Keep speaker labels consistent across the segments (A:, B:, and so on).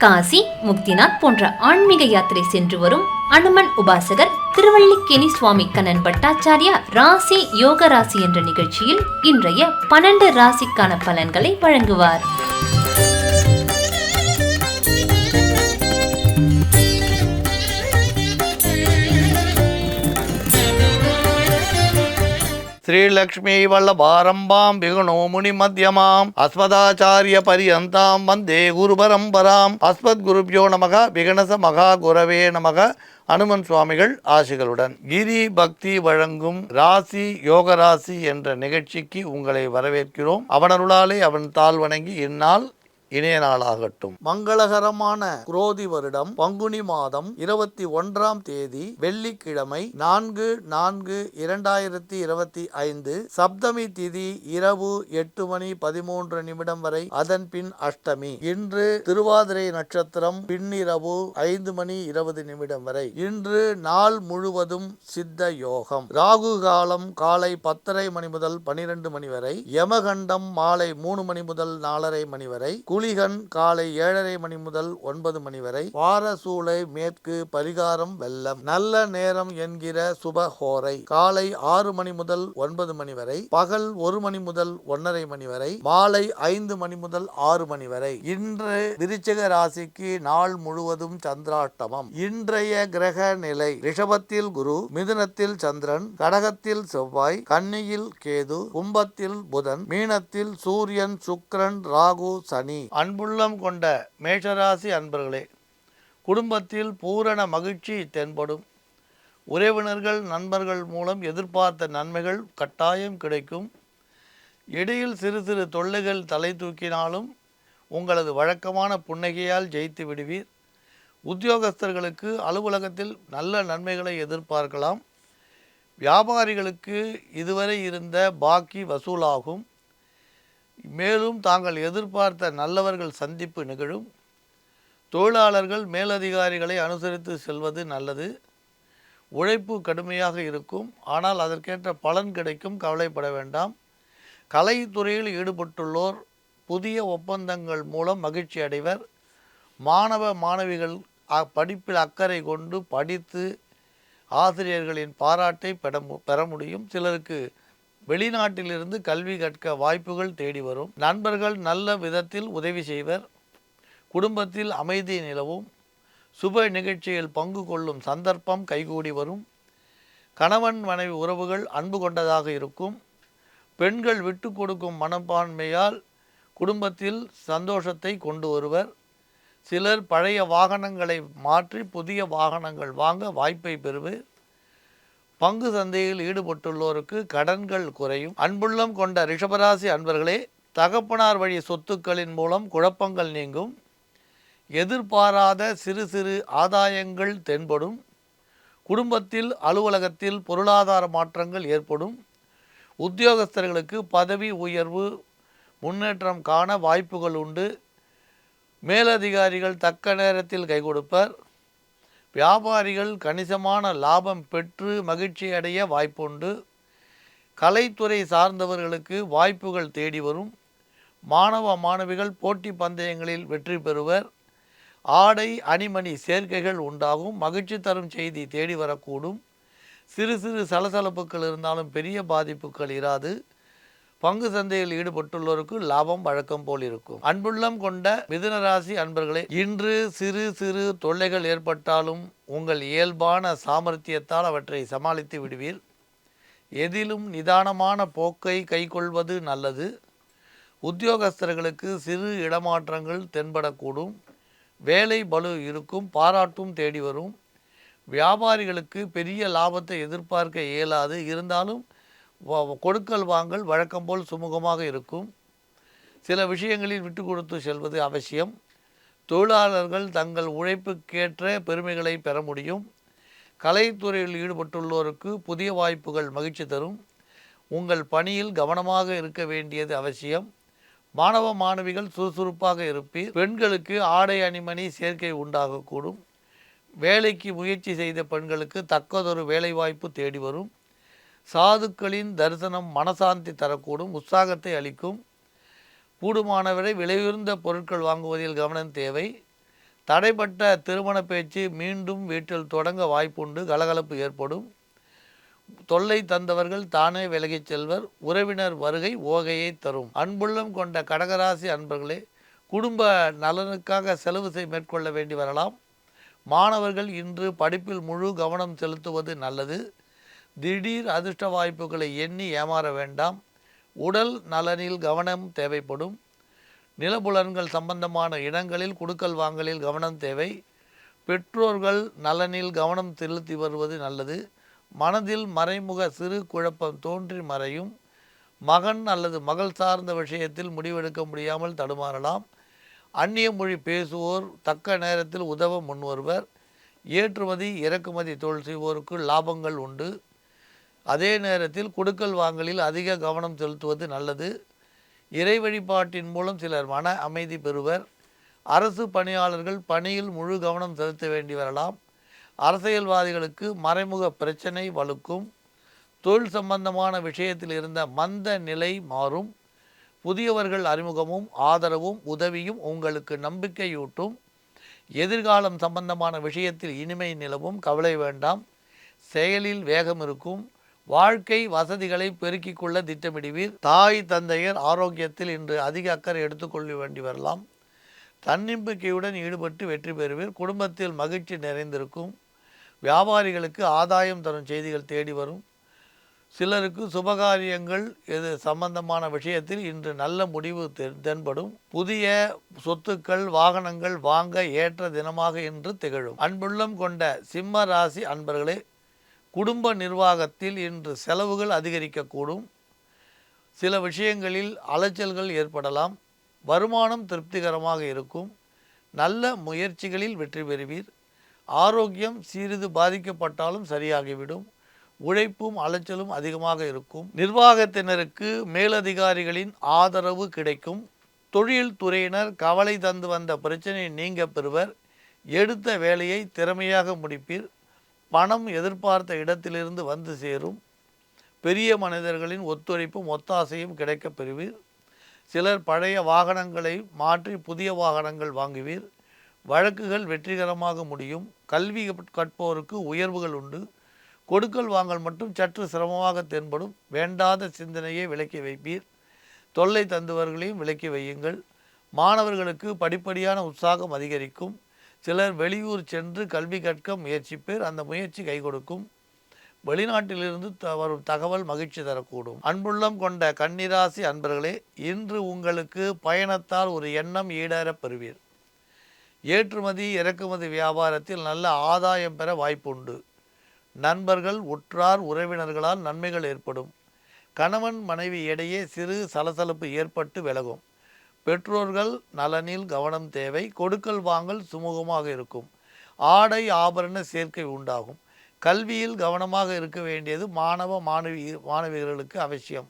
A: காசி, முக்திநாத் போன்ற ஆன்மீக யாத்திரை சென்று வரும் அனுமன் உபாசகர் திருவல்லிக்கேணி சுவாமி கண்ணன் பட்டாச்சாரியா ராசி யோக ராசி என்ற நிகழ்ச்சியில் இன்றைய 12 ராசிக்கான பலன்களை வழங்குவார்.
B: ஸ்ரீலக்ஷ்மி வல்லபாரம்பாம் விகுணோ முனி மத்தியமாம் அஸ்மதாச்சாரிய பரியந்தாம் வந்தே குரு பரம்பராம். அஸ்மத் குருப்யோ நமக விகணச மகா குரவே நமக. அனுமன் சுவாமிகள் ஆசிகளுடன் கிரி பக்தி வழங்கும் ராசி யோக ராசி என்ற நிகழ்ச்சிக்கு உங்களை வரவேற்கிறோம். அவனருளாலே அவன் தாழ் வணங்கி இந்நாள் இணைய நாளாகட்டும். மங்களகரமான குரோதி வருடம் பங்குனி மாதம் 21ஆம் தேதி வெள்ளிக்கிழமை 4/4/2025 சப்தமி திதி இரவு 8:13 வரை, அதன் பின் அஷ்டமி. இன்று திருவாதிரை நட்சத்திரம் பின்னிரவு 5:20 வரை. இன்று நாள் முழுவதும் சித்த யோகம். ராகு காலம் காலை 10:30 முதல் 12 வரை. யமகண்டம் மாலை 3 முதல் 4:30 வரை. குளிகன் காலை 7:30 முதல் 9 வரை. வாரசூலை மேற்கு. பரிகாரம் வெள்ளம். நல்ல நேரம் என்கிற சுபஹோரை காலை 6 முதல் 9 வரை. பகல் 1 முதல் 1:30 வரை. மாலை 5 முதல் 6 வரை. இன்று விருச்சிக ராசிக்கு நாள் முழுவதும் சந்திராஷ்டமம். இன்றைய கிரக நிலை: ரிஷபத்தில் குரு, மிதுனத்தில் சந்திரன், கடகத்தில் செவ்வாய், கன்னியில் கேது, கும்பத்தில் புதன், மீனத்தில் சூரியன், சுக்கிரன், ராகு, சனி. அன்புள்ளம் கொண்ட மேஷராசி அன்பர்களே, குடும்பத்தில் பூரண மகிழ்ச்சி தென்படும். உறவினர்கள் நண்பர்கள் மூலம் எதிர்பார்த்த நன்மைகள் கட்டாயம் கிடைக்கும். இடையில் சிறு சிறு தொல்லைகள் தலை தூக்கினாலும் உங்களது வழக்கமான புன்னகையால் ஜெயித்து விடுவீர். உத்தியோகஸ்தர்களுக்கு அலுவலகத்தில் நல்ல நன்மைகளை எதிர்பார்க்கலாம். வியாபாரிகளுக்கு இதுவரை இருந்த பாக்கி வசூலாகும். மேலும் தாங்கள் எதிர்பார்த்த நல்லவர்கள் சந்திப்பு நிகழும். தொழிலாளர்கள் மேலதிகாரிகளை அனுசரித்து செல்வது நல்லது. உழைப்பு கடுமையாக இருக்கும், ஆனால் அதற்கேற்ற பலன் கிடைக்கும், கவலைப்பட வேண்டாம். கலைத்துறையில் ஈடுபட்டுள்ளோர் புதிய ஒப்பந்தங்கள் மூலம் மகிழ்ச்சி அடைவர். மாணவ மாணவிகள் படிப்பில் அக்கறை கொண்டு படித்து ஆசிரியர்களின் பாராட்டை பெற முடியும். சிலருக்கு வெளிநாட்டிலிருந்து கல்வி கற்க வாய்ப்புகள் தேடி வரும். நண்பர்கள் நல்ல விதத்தில் உதவி செய்வர். குடும்பத்தில் அமைதி நிலவும். சுப நிகழ்ச்சியில் பங்கு கொள்ளும் சந்தர்ப்பம் கைகூடி வரும். கணவன் மனைவி உறவுகள் அன்பு கொண்டதாக இருக்கும். பெண்கள் விட்டு கொடுக்கும் மனப்பான்மையால் குடும்பத்தில் சந்தோஷத்தை கொண்டு வருவர். சிலர் பழைய வாகனங்களை மாற்றி புதிய வாகனங்கள் வாங்க வாய்ப்பை பெறுவர். பங்கு சந்தையில் ஈடுபட்டுள்ளோருக்கு கடன்கள் குறையும். அன்புள்ளம் கொண்ட ரிஷபராசி அன்பர்களே, தகப்பனார் வழி சொத்துக்களின் மூலம் குழப்பங்கள் நீங்கும். எதிர்பாராத சிறு சிறு ஆதாயங்கள் தென்படும். குடும்பத்தில் அலுவலகத்தில் பொருளாதார மாற்றங்கள் ஏற்படும். உத்தியோகஸ்தர்களுக்கு பதவி உயர்வு முன்னேற்றம் காண வாய்ப்புகள் உண்டு. மேலதிகாரிகள் தக்க நேரத்தில் கை கொடுப்பர். வியாபாரிகள் கணிசமான லாபம் பெற்று மகிழ்ச்சி அடைய வாய்ப்புண்டு. கலைத்துறை சார்ந்தவர்களுக்கு வாய்ப்புகள் தேடி வரும். மாணவ மாணவிகள் போட்டி பந்தயங்களில் வெற்றி பெறுவர். ஆடை அணிமணி சேர்க்கைகள் உண்டாகும். மகிழ்ச்சி தரும் செய்தி தேடி வரக்கூடும். சிறு சிறு சலசலப்புகள் இருந்தாலும் பெரிய பாதிப்புகள் இராது. பங்கு சந்தையில் ஈடுபட்டுள்ளோருக்கு லாபம் வழக்கம் போல் இருக்கும். அன்புள்ளம் கொண்ட மிதுன ராசி அன்பர்களே, இன்று சிறு சிறு தொல்லைகள் ஏற்பட்டாலும் உங்கள் இயல்பான சாமர்த்தியத்தால் அவற்றை சமாளித்து விடுவீர். எதிலும் நிதானமான போக்கை கைக்கொள்வது நல்லது. உத்தியோகஸ்தர்களுக்கு சிறு இடமாற்றங்கள் தென்படக்கூடும். வேலை பளு இருக்கும். பாராட்டும் தேடி வரும். வியாபாரிகளுக்கு பெரிய லாபத்தை எதிர்பார்க்க இயலாது. இருந்தாலும் கொடுக்கல் வாங்கல் வழக்கம் போல் சுமூகமாக இருக்கும். சில விஷயங்களில் விட்டு கொடுத்து செல்வது அவசியம். தொழிலாளர்கள் தங்கள் உழைப்புக்கேற்ற பெருமைகளை பெற முடியும். கலைத்துறையில் ஈடுபட்டுள்ளோருக்கு புதிய வாய்ப்புகள் மகிழ்ச்சி தரும். உங்கள் பணியில் கவனமாக இருக்க வேண்டியது அவசியம். மாணவ மாணவிகள் சுறுசுறுப்பாக இருப்பீர். பெண்களுக்கு ஆடை அணிமணி சேர்க்கை உண்டாகக்கூடும். வேலைக்கு முயற்சி செய்த பெண்களுக்கு தக்கதொரு வேலைவாய்ப்பு தேடி வரும். சாதுக்களின் தரிசனம் மனசாந்தி தரக்கூடும். உற்சாகத்தை அளிக்கும். கூடுமானவரை விலையுயர்ந்த பொருட்கள் வாங்குவதில் கவனம் தேவை. தடைப்பட்ட திருமண பேச்சு மீண்டும் வீட்டில் தொடங்க வாய்ப்புண்டு. கலகலப்பு ஏற்படும். தொல்லை தந்தவர்கள் தானே விலகிச் செல்வர். உறவினர் வருகை ஓகையை தரும். அன்புள்ளம் கொண்ட கடகராசி அன்பர்களே, குடும்ப நலனுக்காக செலவு மேற்கொள்ள வேண்டி வரலாம். மாணவர்கள் இன்று படிப்பில் முழு கவனம் செலுத்துவது நல்லது. திடீர் அதிர்ஷ்ட வாய்ப்புகளை எண்ணி ஏமாற வேண்டாம். உடல் நலனில் கவனம் தேவைப்படும். நிலபுலன்கள் சம்பந்தமான இடங்களில் குடுக்கல் வாங்கலில் கவனம் தேவை. பெற்றோர்கள் நலனில் கவனம் செலுத்தி வருவது நல்லது. மனதில் மறைமுக சிறு குழப்பம் தோன்றி மறையும். மகன் அல்லது மகள் சார்ந்த விஷயத்தில் முடிவெடுக்க முடியாமல் தடுமாறலாம். அந்நிய மொழி பேசுவோர் தக்க நேரத்தில் உதவ முன்வருவர். ஏற்றுமதி இறக்குமதி தொழில் செய்வோருக்கு லாபங்கள் உண்டு. அதே நேரத்தில் குடுக்கல் வாங்கலில் அதிக கவனம் செலுத்துவது நல்லது. இறை வழிபாட்டின் மூலம் சிலர் மன அமைதி பெறுவர். அரசு பணியாளர்கள் பணியில் முழு கவனம் செலுத்த வேண்டி வரலாம். அரசியல்வாதிகளுக்கு மறைமுக பிரச்சனை வலுக்கும். தொழில் சம்பந்தமான விஷயத்தில் இருந்த மந்த நிலை மாறும். புதியவர்கள் அறிமுகமும் ஆதரவும் உதவியும் உங்களுக்கு நம்பிக்கையூட்டும். எதிர்காலம் சம்பந்தமான விஷயத்தில் இனிமை நிலவும். கவலை வேண்டாம். செயலில் வேகம் இருக்கும். வாழ்க்கை வசதிகளை பெருக்கிக் கொள்ள திட்டமிடுவீர். தாய் தந்தையர் ஆரோக்கியத்தில் இன்று அதிக அக்கறை எடுத்துக்கொள்ள வேண்டி வரலாம். தன்னம்பிக்கையுடன் ஈடுபட்டு வெற்றி பெறுவீர். குடும்பத்தில் மகிழ்ச்சி நிறைந்திருக்கும். வியாபாரிகளுக்கு ஆதாயம் தரும் செய்திகள் தேடி வரும். சிலருக்கு சுபகாரியங்கள் சம்பந்தமான விஷயத்தில் இன்று நல்ல முடிவு தென்படும். புதிய சொத்துக்கள் வாகனங்கள் வாங்க ஏற்ற தினமாக இன்று திகழும். அன்புள்ளம் கொண்ட சிம்ம ராசி அன்பர்களே, குடும்ப நிர்வாகத்தில் இன்று செலவுகள் அதிகரிக்கக்கூடும். சில விஷயங்களில் அலைச்சல்கள் ஏற்படலாம். வருமானம் திருப்திகரமாக இருக்கும். நல்ல முயற்சிகளில் வெற்றி பெறுவீர். ஆரோக்கியம் சிறிது பாதிக்கப்பட்டாலும் சரியாகிவிடும். உழைப்பும் அலைச்சலும் அதிகமாக இருக்கும். நிர்வாகத்தினருக்கு மேலதிகாரிகளின் ஆதரவு கிடைக்கும். தொழில் துறையினர் கவலை தந்து வந்த பிரச்சனை நீங்க பெறுவர். எடுத்த வேலையை திறமையாக முடிப்பீர். பணம் எதிர்பார்த்த இடத்திலிருந்து வந்து சேரும். பெரிய மனிதர்களின் ஒத்துழைப்பும் ஒத்தாசையும் கிடைக்க பெறுவீர். சிலர் பழைய வாகனங்களை மாற்றி புதிய வாகனங்கள் வாங்குவீர். வழக்குகள் வெற்றிகரமாக முடியும். கல்வி கற்போருக்கு உயர்வுகள் உண்டு. கொடுக்கல் வாங்கல் மட்டும் சற்று சிரமமாக தென்படும். வேண்டாத சிந்தனையை விலக்கி வைப்பீர். தொல்லை தந்தவர்களையும் விலக்கி வையுங்கள். மாணவர்களுக்கு படிப்படியான உற்சாகம் அதிகரிக்கும். சிலர் வெளியூர் சென்று கல்வி கற்க முயற்சிப்பேர். அந்த முயற்சி கை கொடுக்கும். வெளிநாட்டிலிருந்து வரும் தகவல் மகிழ்ச்சி தரக்கூடும். அன்புள்ளம் கொண்ட கன்னிராசி அன்பர்களே, இன்று உங்களுக்கு பயணத்தால் ஒரு எண்ணம் ஈடேறப் பெறுவீர். ஏற்றுமதி இறக்குமதி வியாபாரத்தில் நல்ல ஆதாயம் பெற வாய்ப்புண்டு. நண்பர்கள் உற்றார் உறவினர்களால் நன்மைகள் ஏற்படும். கணவன் மனைவி இடையே சிறு சலசலப்பு ஏற்பட்டு விலகும். பெற்றோர்கள் நலனில் கவனம் தேவை. கொடுக்கல் வாங்கல் சுமூகமாக இருக்கும். ஆடை ஆபரண சேர்க்கை உண்டாகும். கல்வியில் கவனமாக இருக்க வேண்டியது மாணவியர்களுக்கு அவசியம்.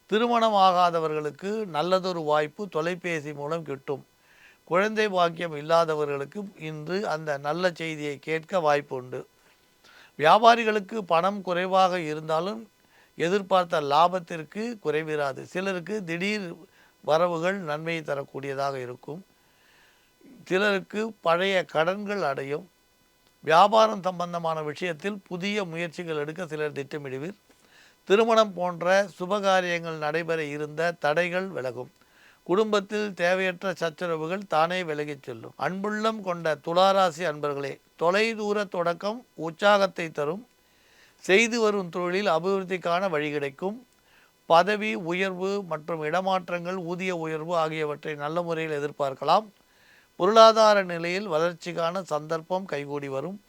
B: திருமணம் ஆகாதவர்களுக்கு நல்லதொரு வாய்ப்பு தொலைபேசி மூலம் கிட்டும். குழந்தை பாக்கியம் இல்லாதவர்களுக்கு இன்று அந்த நல்ல செய்தியை கேட்க வாய்ப்பு உண்டு. வியாபாரிகளுக்கு பணம் குறைவாக இருந்தாலும் எதிர்பார்த்த லாபத்திற்கு குறைவிராது. சிலருக்கு திடீர் வரவுகள் நன்மையை தரக்கூடியதாக இருக்கும். சிலருக்கு பழைய கடன்கள் அடையும். வியாபாரம் சம்பந்தமான விஷயத்தில் புதிய முயற்சிகள் எடுக்க சிலர் திட்டமிடுவீர். திருமணம் போன்ற சுபகாரியங்கள் நடைபெற இருந்த தடைகள் விலகும். குடும்பத்தில் தேவையற்ற சச்சரவுகள் தானே விலகிச் செல்லும். அன்புள்ளம் கொண்ட துளாராசி அன்பர்களே, தொலைதூர தொடக்கம் உற்சாகத்தை தரும். செய்து வரும் தொழிலில் அபிவிருத்திக்கான வழி கிடைக்கும். பதவி உயர்வு மற்றும் இடமாற்றங்கள் ஊதிய உயர்வு ஆகியவற்றை நல்ல முறையில் எதிர்பார்க்கலாம். பொருளாதார நிலையில் வளர்ச்சிக்கான சந்தர்ப்பம் கைகூடி வரும்.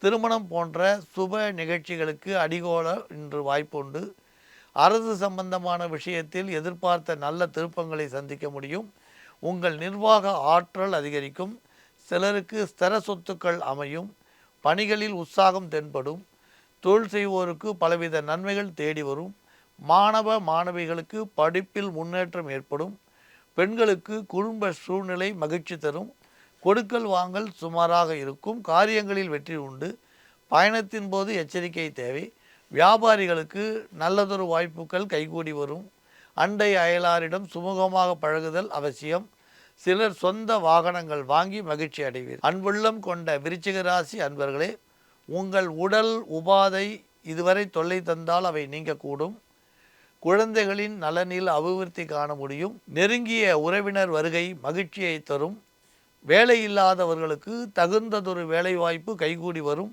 B: திருமணம் போன்ற சுப நிகழ்ச்சிகளுக்கு அடிகோல இன்று வாய்ப்புண்டு. அரசு சம்பந்தமான விஷயத்தில் எதிர்பார்த்த நல்ல திருப்பங்களை சந்திக்க முடியும். உங்கள் நிர்வாக ஆற்றல் அதிகரிக்கும். சிலருக்கு ஸ்திர சொத்துக்கள் அமையும். பணிகளில் உற்சாகம் தென்படும். தொழில் செய்வோருக்கு பலவித நன்மைகள் தேடி வரும். மாணவ மாணவிகளுக்கு படிப்பில் முன்னேற்றம் ஏற்படும். பெண்களுக்கு குடும்ப சூழ்நிலை மகிழ்ச்சி தரும். கொடுக்கல் வாங்கல் சுமாராக இருக்கும். காரியங்களில் வெற்றி உண்டு. பயணத்தின் போது எச்சரிக்கை தேவை. வியாபாரிகளுக்கு நல்லதொரு வாய்ப்புகள் கைகூடி வரும். அண்டை அயலாரிடம் சுமூகமாக பழகுதல் அவசியம். சிலர் சொந்த வாகனங்கள் வாங்கி மகிழ்ச்சி அடைவீர். அன்புள்ளம் கொண்ட விருச்சிக ராசி அன்பர்களே, உங்கள் உடல் உபாதை இதுவரை தொல்லை தந்தால் அவை நீங்கக்கூடும். குழந்தைகளின் நலனில் அபிவிருத்தி காண முடியும். நெருங்கிய உறவினர் வருகை மகிழ்ச்சியை தரும். வேலை இல்லாதவர்களுக்கு தகுந்ததொரு வேலைவாய்ப்பு கைகூடி வரும்.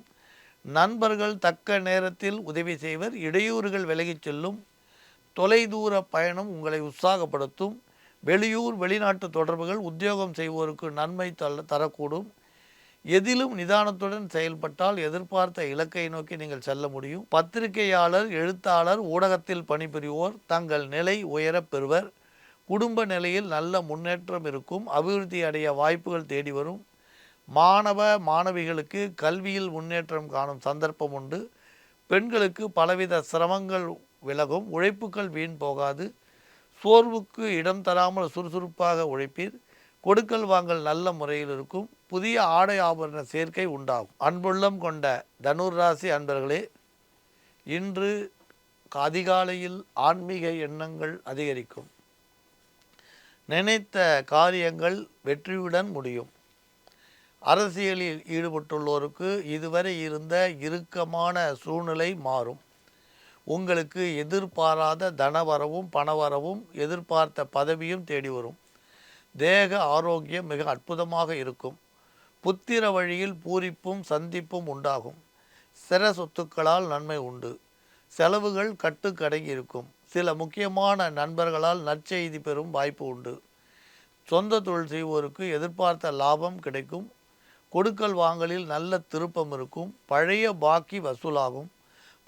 B: நண்பர்கள் தக்க நேரத்தில் உதவி செய்வர். இடையூறுகள் விலகிச் செல்லும். தொலைதூர பயணம் உங்களை உற்சாகப்படுத்தும். வெளியூர் வெளிநாட்டு தொடர்புகள் உத்தியோகம் செய்வோருக்கு நன்மை தரக்கூடும். எதிலும் நிதானத்துடன் செயல்பட்டால் எதிர்பார்த்த இலக்கை நோக்கி நீங்கள் செல்ல முடியும். பத்திரிகையாளர், எழுத்தாளர், ஊடகத்தில் பணிபுரிவோர் தங்கள் நிலை உயரப் பெறுவர். குடும்ப நிலையில் நல்ல முன்னேற்றம் இருக்கும். அபிவிருத்தி அடைய வாய்ப்புகள் தேடி வரும். மாணவ மாணவிகளுக்கு கல்வியில் முன்னேற்றம் காணும் சந்தர்ப்பம் உண்டு. பெண்களுக்கு பலவித சிரமங்கள் விலகும். உழைப்புகள் வீண் போகாது. சோர்வுக்கு இடம் தராமல் சுறுசுறுப்பாக உழைப்பீர். கொடுக்கல் வாங்கல் நல்ல முறையில் இருக்கும். புதிய ஆடை ஆபரண சேர்க்கை உண்டாகும். அன்புள்ளம் கொண்ட தனுர் ராசி அன்பர்களே, இன்று அதிகாலையில் ஆன்மீக எண்ணங்கள் அதிகரிக்கும். நினைத்த காரியங்கள் வெற்றியுடன் முடியும். அரசியலில் ஈடுபட்டுள்ளோருக்கு இதுவரை இருந்த இறுக்கமான சூழ்நிலை மாறும். உங்களுக்கு எதிர்பாராத தனவரவும் பணவரவும் எதிர்பார்த்த பதவியும் தேடி வரும். தேக ஆரோக்கியம் மிக அற்புதமாக இருக்கும். புத்திர வழியில் பூரிப்பும் சந்திப்பும் உண்டாகும். சிற சொத்துக்களால் நன்மை உண்டு. செலவுகள் கட்டுக்கடங்கி இருக்கும். சில முக்கியமான நண்பர்களால் நற்செய்தி பெறும் வாய்ப்பு உண்டு. சொந்த தொழில் செய்வோருக்கு எதிர்பார்த்த லாபம் கிடைக்கும். கொடுக்கல் வாங்கலில் நல்ல திருப்பம் இருக்கும். பழைய பாக்கி வசூலாகும்.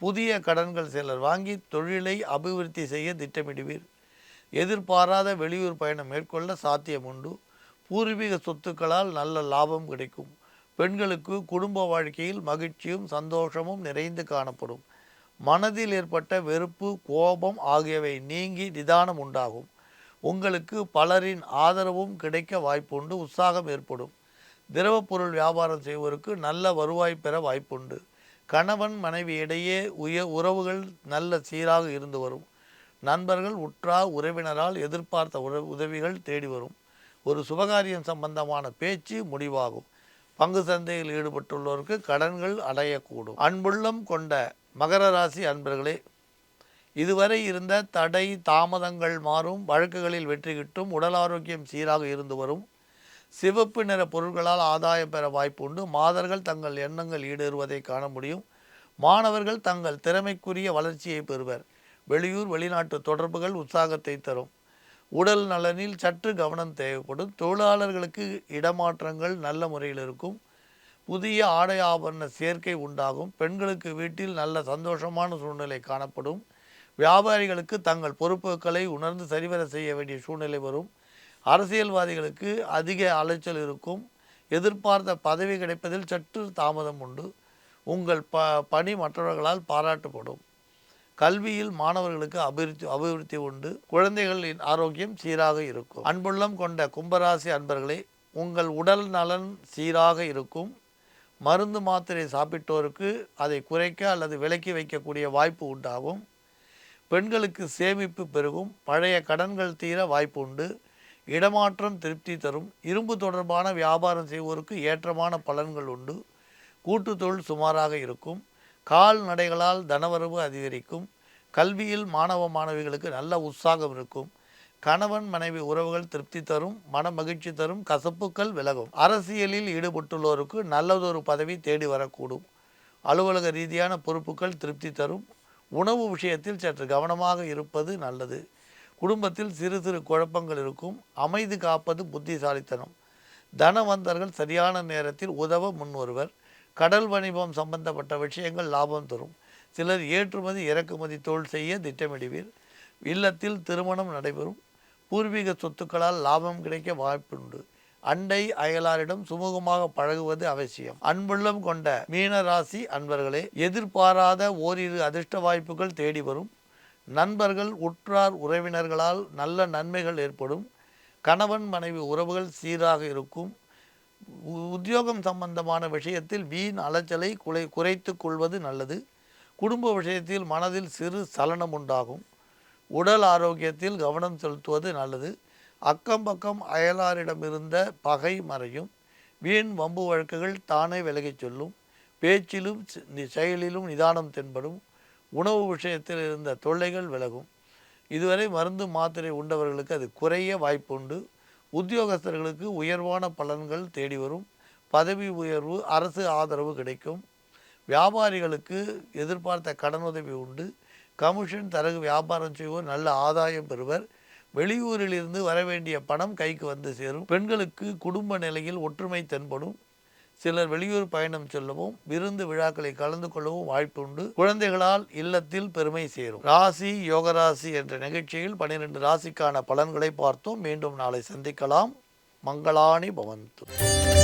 B: புதிய கடன்கள் சிலர் வாங்கி தொழிலை அபிவிருத்தி செய்ய திட்டமிடுவீர். எதிர்பாராத வெளியூர் பயணம் மேற்கொள்ள சாத்தியம் உண்டு. பூர்வீக சொத்துக்களால் நல்ல லாபம் கிடைக்கும். பெண்களுக்கு குடும்ப வாழ்க்கையில் மகிழ்ச்சியும் சந்தோஷமும் நிறைந்து காணப்படும். மனதில் ஏற்பட்ட வெறுப்பு, கோபம் ஆகியவை நீங்கி நிதானம் உண்டாகும். உங்களுக்கு பலரின் ஆதரவும் கிடைக்க வாய்ப்புண்டு. உற்சாகம் ஏற்படும். திரவ பொருள் வியாபாரம் செய்வோருக்கு நல்ல வருவாய் பெற வாய்ப்புண்டு. கணவன் மனைவி இடையே உறவுகள் நல்ல சீராக இருந்து வரும். நண்பர்கள், உற்றார் உறவினரால் எதிர்பார்த்த உதவிகள் தேடி வரும். ஒரு சுபகாரியம் சம்பந்தமான பேச்சு முடிவாகும். பங்கு சந்தையில் ஈடுபட்டுள்ளோருக்கு கடன்கள் அடையக்கூடும். அன்புள்ளம் கொண்ட மகர ராசி அன்பர்களே, இதுவரை இருந்த தடை தாமதங்கள் மாறும். வழக்குகளில் வெற்றி கிட்டும். உடல் ஆரோக்கியம் சீராக இருந்து வரும். சிவப்பு நிற பொருட்களால் ஆதாயம் பெற வாய்ப்பு உண்டு. மாதர்கள் தங்கள் எண்ணங்கள் ஈடேறுவதை காண முடியும். மாணவர்கள் தங்கள் திறமைக்குரிய வளர்ச்சியை பெறுவர். வெளியூர் வெளிநாட்டு தொடர்புகள் உற்சாகத்தை தரும். உடல் நலனில் சற்று கவனம் தேவைப்படும். தொழிலாளர்களுக்கு இடமாற்றங்கள் நல்ல முறையில் இருக்கும். புதிய ஆடை ஆபரண சேர்க்கை உண்டாகும். பெண்களுக்கு வீட்டில் நல்ல சந்தோஷமான சூழ்நிலை காணப்படும். வியாபாரிகளுக்கு தங்கள் பொறுப்புகளை உணர்ந்து சரிவர செய்ய வேண்டிய சூழ்நிலை வரும். அரசியல்வாதிகளுக்கு அதிக அலைச்சல் இருக்கும். எதிர்பார்த்த பதவி கிடைப்பதில் சற்று தாமதம் உண்டு. உங்கள் பணி மற்றவர்களால் பாராட்டப்படும். கல்வியில் மாணவர்களுக்கு அபிவிருத்தி உண்டு. குழந்தைகளின் ஆரோக்கியம் சீராக இருக்கும். அன்புள்ளம் கொண்ட கும்பராசி அன்பர்களே, உங்கள் உடல் நலன் சீராக இருக்கும். மருந்து மாத்திரை சாப்பிட்டோருக்கு அதை குறைக்க அல்லது விலக்கி வைக்கக்கூடிய வாய்ப்பு உண்டாகும். பெண்களுக்கு சேமிப்பு பெருகும். பழைய கடன்கள் தீர வாய்ப்பு உண்டு. இடமாற்றம் திருப்தி தரும். இரும்பு தொடர்பான வியாபாரம் செய்வோருக்கு ஏற்றமான பலன்கள் உண்டு. கூட்டு தொழில் சுமாராக இருக்கும். கால்நடைகளால் தனவரவு அதிகரிக்கும். கல்வியில் மாணவ மாணவிகளுக்கு நல்ல உற்சாகம் இருக்கும். கணவன் மனைவி உறவுகள் திருப்தி தரும். மன மகிழ்ச்சி தரும். கசப்புக்கள் விலகும். அரசியலில் ஈடுபட்டுள்ளோருக்கு நல்லதொரு பதவி தேடி வரக்கூடும். அலுவலக ரீதியான பொறுப்புகள் திருப்தி தரும். உணவு விஷயத்தில் சற்று கவனமாக இருப்பது நல்லது. குடும்பத்தில் சிறு சிறு குழப்பங்கள் இருக்கும். அமைதி காப்பது புத்திசாலித்தனம். தனவந்தர்கள் சரியான நேரத்தில் உதவ முன்வருவர். கடல் வணிகம் சம்பந்தப்பட்ட விஷயங்கள் லாபம் தரும். சிலர் ஏற்றுமதி இறக்குமதி தொழில் செய்ய திட்டமிடுவீர். இல்லத்தில் திருமணம் நடைபெறும். பூர்வீக சொத்துக்களால் லாபம் கிடைக்க வாய்ப்புண்டு. அண்டை அயலாரிடம் சுமூகமாக பழகுவது அவசியம். அன்புள்ளம் கொண்ட மீன ராசி அன்பர்களே, எதிர்பாராத ஓரிரு அதிர்ஷ்ட வாய்ப்புகள் தேடி வரும். நண்பர்கள் உற்றார் உறவினர்களால் நல்ல நன்மைகள் ஏற்படும். கணவன் மனைவி உறவுகள் சீராக இருக்கும். உத்தியோகம் சம்பந்தமான விஷயத்தில் வீண் அலைச்சலை குறைத்து கொள்வது நல்லது. குடும்ப விஷயத்தில் மனதில் சிறு சலனம் உண்டாகும். உடல் ஆரோக்கியத்தில் கவனம் செலுத்துவது நல்லது. அக்கம் பக்கம் அயலாரிடமிருந்த பகை மறையும். வீண் வம்பு வழக்குகள் தானே விலகிச் சொல்லும். பேச்சிலும் செயலிலும் நிதானம் தென்படும். உணவு விஷயத்தில் இருந்த தொல்லைகள் விலகும். இதுவரை மருந்து மாத்திரை உண்டவர்களுக்கு அது குறைய வாய்ப்புண்டு. உத்தியோகஸ்தர்களுக்கு உயர்வான பலன்கள் தேடி வரும். பதவி உயர்வு, அரசு ஆதரவு கிடைக்கும். வியாபாரிகளுக்கு எதிர்பார்த்த கடனுதவி உண்டு. கமிஷன் தரகு வியாபாரம் செய்வோர் நல்ல ஆதாயம் பெறுவர். வெளியூரிலிருந்து வரவேண்டிய பணம் கைக்கு வந்து சேரும். பெண்களுக்கு குடும்ப நிலையில் ஒற்றுமை தென்படும். சிலர் வெளியூர் பயணம் செல்லவும் விருந்து விழாக்களை கலந்து கொள்ளவும் வாய்ப்புண்டு. குழந்தைகளால் இல்லத்தில் பெருமை சேரும். ராசி யோகராசி என்ற நிகழ்ச்சியில் 12 ராசிக்கான பலன்களை பார்த்தோம். மீண்டும் நாளை சந்திக்கலாம். மங்களாணி பவந்து.